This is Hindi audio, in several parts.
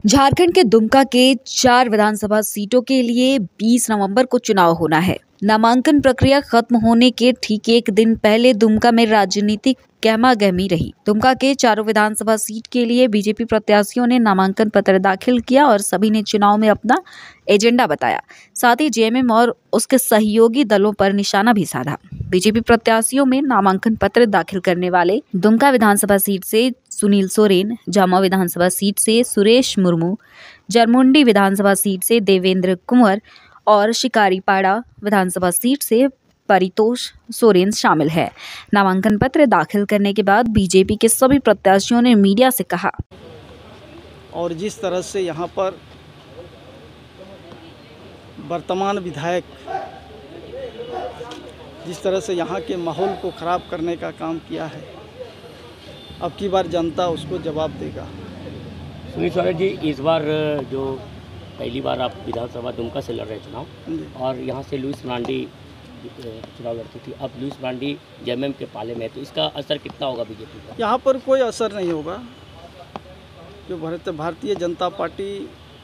झारखंड के दुमका के 4 विधानसभा सीटों के लिए 20 नवंबर को चुनाव होना है। नामांकन प्रक्रिया खत्म होने के ठीक एक दिन पहले दुमका में राजनीतिक गहमागहमी रही। दुमका के चारों विधानसभा सीट के लिए बीजेपी प्रत्याशियों ने नामांकन पत्र दाखिल किया और सभी ने चुनाव में अपना एजेंडा बताया। साथ ही जेएमएम और उसके सहयोगी दलों पर निशाना भी साधा। बीजेपी प्रत्याशियों में नामांकन पत्र दाखिल करने वाले दुमका विधानसभा सीट से सुनील सोरेन, जामा विधानसभा सीट से सुरेश मुर्मू, जरमुंडी विधानसभा सीट से देवेंद्र कुंवर और शिकारीपाड़ा विधानसभा सीट से परितोष सोरेन शामिल है। नामांकन पत्र दाखिल करने के बाद बीजेपी के सभी प्रत्याशियों ने मीडिया से कहा। और जिस तरह से यहाँ पर वर्तमान विधायक जिस तरह से यहाँ के माहौल को ख़राब करने का काम किया है, अब की बार जनता उसको जवाब देगा। सुनील सोरेन जी, इस बार जो पहली बार आप विधानसभा दुमका से लड़ रहे चुनाव और यहाँ से लुइस मरांडी चुनाव लड़ती थी, अब लुइस मरांडी जेएमएम के पाले में है, तो इसका असर कितना होगा बीजेपी का? यहाँ पर कोई असर नहीं होगा। जो भारतीय जनता पार्टी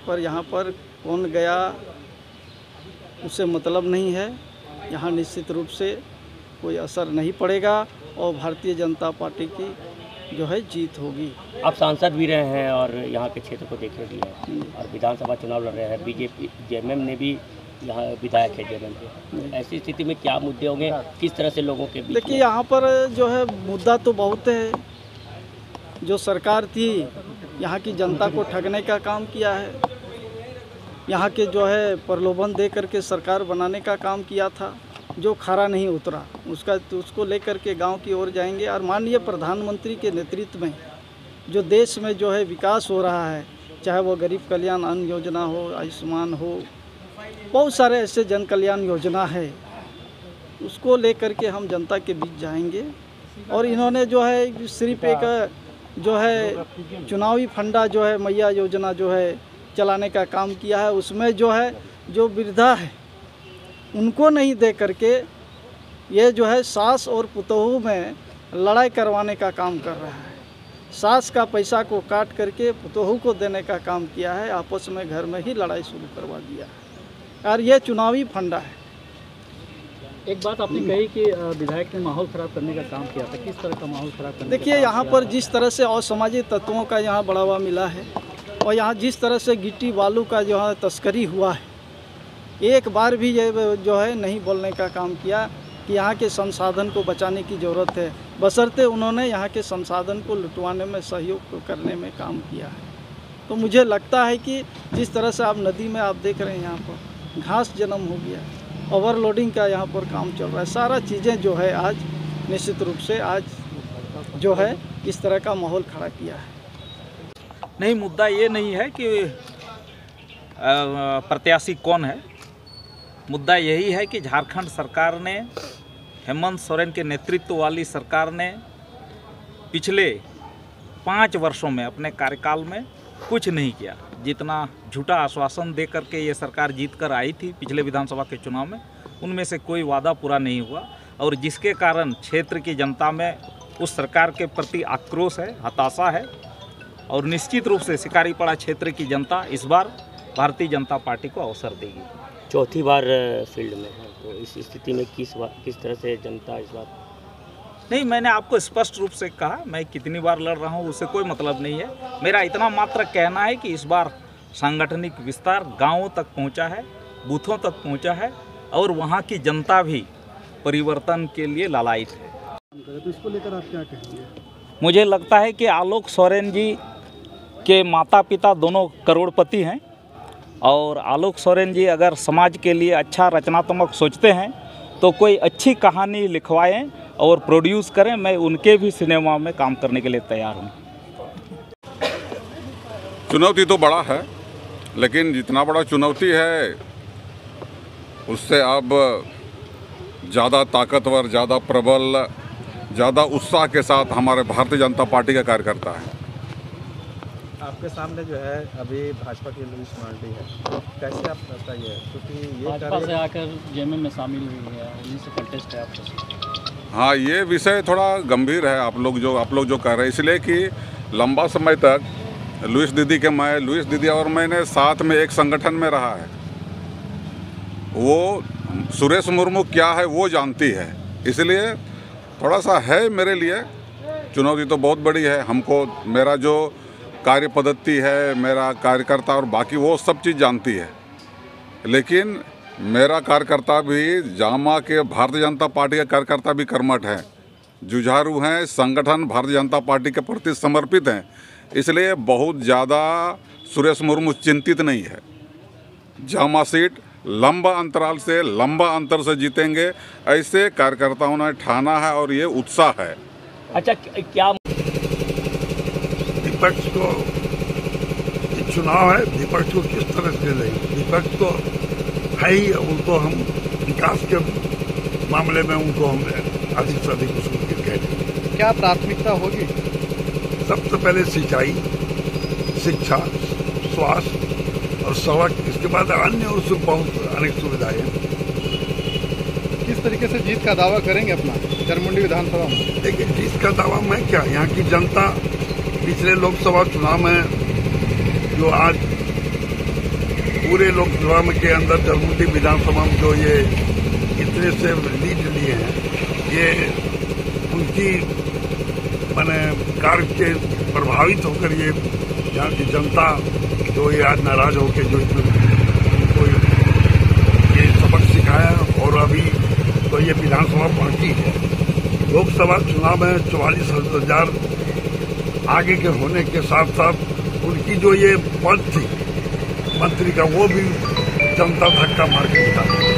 पर यहाँ पर कौन गया उससे मतलब नहीं है। यहाँ निश्चित रूप से कोई असर नहीं पड़ेगा और भारतीय जनता पार्टी की जो है जीत होगी। आप सांसद भी रहे हैं और यहाँ के क्षेत्र को देखे भी हैं और विधानसभा चुनाव लड़ रहे हैं। बीजेपी जेएमएम ने भी यहाँ विधायक है जेएमएम के, ऐसी स्थिति में क्या मुद्दे होंगे, किस तरह से लोगों के बीच? देखिए, यहाँ पर जो है मुद्दा तो बहुत है। जो सरकार थी यहाँ की जनता को ठगने का काम किया है। यहाँ के जो है प्रलोभन दे करके सरकार बनाने का काम किया था, जो खरा नहीं उतरा। उसको लेकर के गांव की ओर जाएंगे और माननीय प्रधानमंत्री के नेतृत्व में जो देश में जो है विकास हो रहा है, चाहे वो गरीब कल्याण अन्न योजना हो, आयुष्मान हो, बहुत सारे ऐसे जन कल्याण योजना है, उसको लेकर के हम जनता के बीच जाएंगे। और इन्होंने जो है सिर्फ एक जो है चुनावी फंडा जो है मैया योजना जो है चलाने का काम किया है। उसमें जो है जो वृद्धा है उनको नहीं दे करके ये जो है सास और पुतोहू में लड़ाई करवाने का काम कर रहा है। सास का पैसा को काट करके पुतोहू को देने का काम किया है। आपस में घर में ही लड़ाई शुरू करवा दिया है और ये चुनावी फंडा है। एक बात आपने कही कि विधायक ने माहौल ख़राब करने का काम किया था, किस तरह का माहौल ख़राब करने? देखिए, यहाँ पर जिस तरह से असामाजिक तत्वों का यहाँ बढ़ावा मिला है और यहाँ जिस तरह से गिट्टी बालू का जो है तस्करी हुआ है, एक बार भी ये जो है नहीं बोलने का काम किया कि यहाँ के संसाधन को बचाने की ज़रूरत है, बशर्ते उन्होंने यहाँ के संसाधन को लुटवाने में सहयोग करने में काम किया है। तो मुझे लगता है कि जिस तरह से आप नदी में आप देख रहे हैं, यहाँ पर घास जन्म हो गया, ओवरलोडिंग का यहाँ पर काम चल रहा है। सारा चीज़ें जो है आज निश्चित रूप से आज जो है इस तरह का माहौल खड़ा किया है। नहीं, मुद्दा ये नहीं है कि प्रत्याशी कौन है। मुद्दा यही है कि झारखंड सरकार ने, हेमंत सोरेन के नेतृत्व वाली सरकार ने पिछले 5 वर्षों में अपने कार्यकाल में कुछ नहीं किया। जितना झूठा आश्वासन दे करके ये सरकार जीत कर आई थी पिछले विधानसभा के चुनाव में, उनमें से कोई वादा पूरा नहीं हुआ और जिसके कारण क्षेत्र की जनता में उस सरकार के प्रति आक्रोश है, हताशा है और निश्चित रूप से शिकारीपाड़ा क्षेत्र की जनता इस बार भारतीय जनता पार्टी को अवसर देगी। चौथी बार फील्ड में है, तो इस स्थिति में किस तरह से जनता इस बार? नहीं, मैंने आपको स्पष्ट रूप से कहा, मैं कितनी बार लड़ रहा हूँ उससे कोई मतलब नहीं है। मेरा इतना मात्र कहना है कि इस बार सांगठनिक विस्तार गांवों तक पहुँचा है, बूथों तक पहुँचा है और वहाँ की जनता भी परिवर्तन के लिए लालायित है। तो इसको लेकर आप क्या कहेंगे? मुझे लगता है कि आलोक सोरेन जी के माता पिता दोनों करोड़पति हैं और आलोक सोरेन जी अगर समाज के लिए अच्छा रचनात्मक सोचते हैं तो कोई अच्छी कहानी लिखवाएं और प्रोड्यूस करें। मैं उनके भी सिनेमा में काम करने के लिए तैयार हूं। चुनौती तो बड़ा है, लेकिन जितना बड़ा चुनौती है उससे अब ज़्यादा ताकतवर, ज़्यादा प्रबल, ज़्यादा उत्साह के साथ हमारे भारतीय जनता पार्टी का कार्यकर्ता है। आपके सामने जो है अभी भाजपा की लुइस मरांडी है, कैसे आप बताइए, क्योंकि ये भाजपा से आकर जेएमएम में शामिल हुई है, उन्हीं से कंटेस्ट है आपका? हाँ, ये विषय थोड़ा गंभीर है आप लोग जो कह रहे हैं, इसलिए कि लंबा समय तक लुइस दीदी और मैंने साथ में एक संगठन में रहा है। वो सुरेश मुर्मू क्या है वो जानती है, इसलिए थोड़ा सा है मेरे लिए चुनौती तो बहुत बड़ी है। हमको मेरा जो कार्य पद्धति है, मेरा कार्यकर्ता और बाकी वो सब चीज़ जानती है, लेकिन मेरा कार्यकर्ता भी जामा के भारतीय जनता पार्टी का कार्यकर्ता भी कर्मठ है, जुझारू हैं, संगठन भारतीय जनता पार्टी के प्रति समर्पित हैं, इसलिए बहुत ज़्यादा सुरेश मुर्मू चिंतित नहीं है। जामा सीट लंबा अंतराल से, लंबा अंतर से जीतेंगे, ऐसे कार्यकर्ताओं ने ठाना है और ये उत्साह है। अच्छा, क्या विपक्ष को चुनाव है, विपक्ष को किस तरह से लेंगे? विपक्ष तो है ही, उनको हम विकास के मामले में उनको हम अधिक से अधिक उसको कहेंगे। क्या प्राथमिकता होगी? सबसे पहले सिंचाई, शिक्षा, स्वास्थ्य और सड़क, इसके बाद अन्य उससे बहुत अनेक सुविधाएं। किस तरीके से जीत का दावा करेंगे अपना चारमुंडी विधानसभा में? देखिए, जीत का दावा मैं क्या, यहाँ की जनता पिछले लोकसभा चुनाव में जो आज पूरे लोकसभा के अंदर चारमुंडी विधानसभा में जो ये इतने से लीड लिए हैं, ये उनकी माने कार्य के प्रभावित होकर ये यहाँ की जनता जो ये आज नाराज होकर जो उनको ये सबक सिखाया और अभी तो ये विधानसभा बाकी है। लोकसभा चुनाव में 44,000 आगे के होने के साथ साथ उनकी जो ये पद थी मंत्री का, वो भी जनता धक्का मार के निकाला।